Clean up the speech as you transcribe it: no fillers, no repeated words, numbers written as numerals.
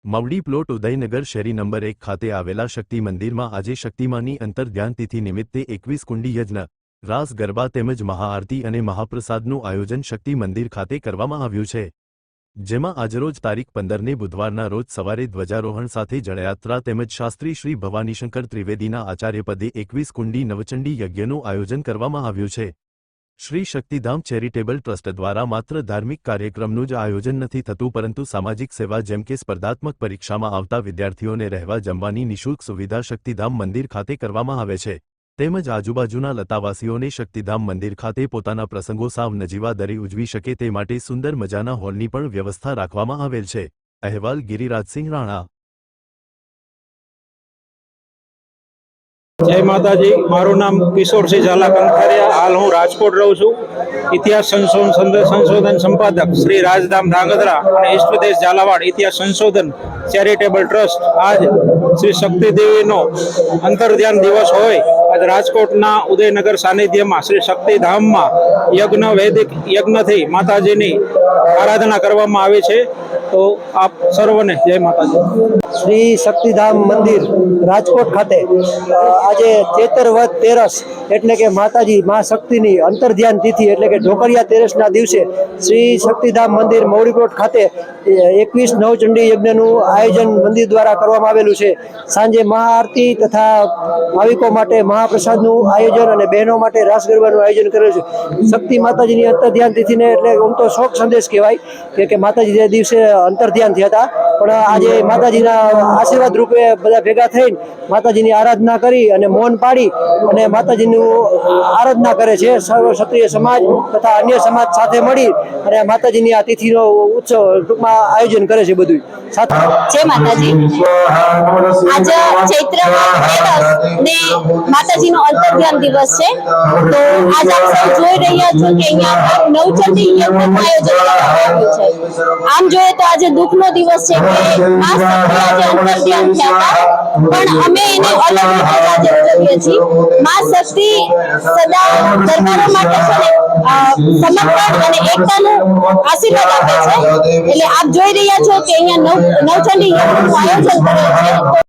Mavdi plot ઉદયનગર શેરી number 1 ખાતે આવેલા શક્તિ મંદિરમાં આજે શક્તિમાની અંતર્ધ્યાન તિથિ નિમિત્તે 21 કુંડી યજ્ઞ, રાસ ગરબા તેમજ મહાઆરતી અને મહાપ્રસાદનું આયોજન શક્તિ મંદિર ખાતે કરવામાં આવ્યું છે, જેમાં આજરોજ તારીખ 15ને બુધવારના રોજ સવારે ધ્વજારોહણ સાથે જળયાત્રા તેમજ શાસ્ત્રી શ્રી ભવાનીશંકર ત્રિવેદીના આચાર્યપદે 21 કુંડી નવચંડી યજ્ઞનું આયોજન કરવામાં આવ્યું છે। શ્રી શક્તિધામ ચેરિટેબલ ટ્રસ્ટ દ્વારા માત્ર ધાર્મિક કાર્યક્રમનું જ આયોજન નથી થતું, પરંતુ સામાજિક સેવા જેમ કે સ્પર્ધાત્મક પરીક્ષામાં આવતા વિદ્યાર્થીઓને રહેવા જમવાની નિઃશુલ્ક સુવિધા શક્તિધામ મંદિર ખાતે કરવામાં આવે છે, તેમજ આજુબાજુના લતાવાસીઓને શક્તિધામ મંદિર ખાતે પોતાના પ્રસંગો સાવ નજીવા દરે ઉજવી શકે તે માટે સુંદર મજાના હોલની પણ વ્યવસ્થા રાખવામાં આવેલ છે। અહેવાલ ગિરિરાજસિંહ રાણા। जय माताजी, मारू नाम किशोर सिंह झाला कंथारिया। हाल हूँ राजकोट रहूं छूं। इतिहास संशोधन संपादक श्री राजधाम ध्रांगध्रा और ईष्टप्रदेश झालावाड़ इतिहास संशोधन चेरिटेबल ट्रस्ट आज श्री शक्ति देवी नो अंतर्ध्यान दिवस होय आज राजकोटना उदयनगर सानिध्य में श्री शक्तिधाम में यज्ञ वैदिक यज्ञ थी माताजी नी आराधना करवामां आवे छे। तो आप सर्वने जय माताजी। श्री शक्तिधाम मंदिर राजकोट खाते आज चेतरवत तेरस एटले के माताजी मां शक्ति अंतर्ध्यान तिथि एटले के ढोकरिया तेरस ना दिवसे श्री शक्तिधाम मंदिर मवड़ी प्लोट खाते 21 नवचंडी यज्ञ आयोजन मंदिर द्वारा करवामां आवेलुं छे। सांजे महाआरती तथा भाविको माटे महाप्रसाद आयोजन और बहनों माटे रास गरबानुं आयोजन करेल छे। शक्ति माताजी अंतर्ध्यान तिथि ने एटले आम तो शोक संदेश कहेवाय के माताजी जे दिवसे अंतर्ध्यान थया हता, पण आजे माताजीना आशीर्वाद रूपे बधा भेगा थईने माताजीनी आराधना करी अने मौन पाड़ी अने माताजीनी आराधना करे छे। सर्व क्षत्रिय समाज तथा अन्य समाज साथे मळी अने माताजीनी आ तिथिनो उत्सव टूंकमां आयोजन करे छे। बधुं जय माताजी। आज चैत्र ने माताजी नो अंतर्ध्यान दिवस है, तो आज आप सब જોઈ રહ્યા છો કે અહીંયા નવચંડી યજ્ઞનું આયોજન કરવામાં આવ્યું છે। આમ જોઈએ તો આજે દુઃખનો દિવસ છે કે મા શક્તિ આજે અંતર્ધ્યાન થયા હતા, પણ અમે એને અલગ રીતે આજે ઉજવીએ છીએ। મા શક્તિ સદા દરબારો માટે છે ને સમર્પણ અને એકતાનું આશીર્વાદ આપે છે। એટલે આપ જોઈ રહ્યા છો કે અહીંયા નવચંડી યજ્ઞનું આયોજન કરેલ છે।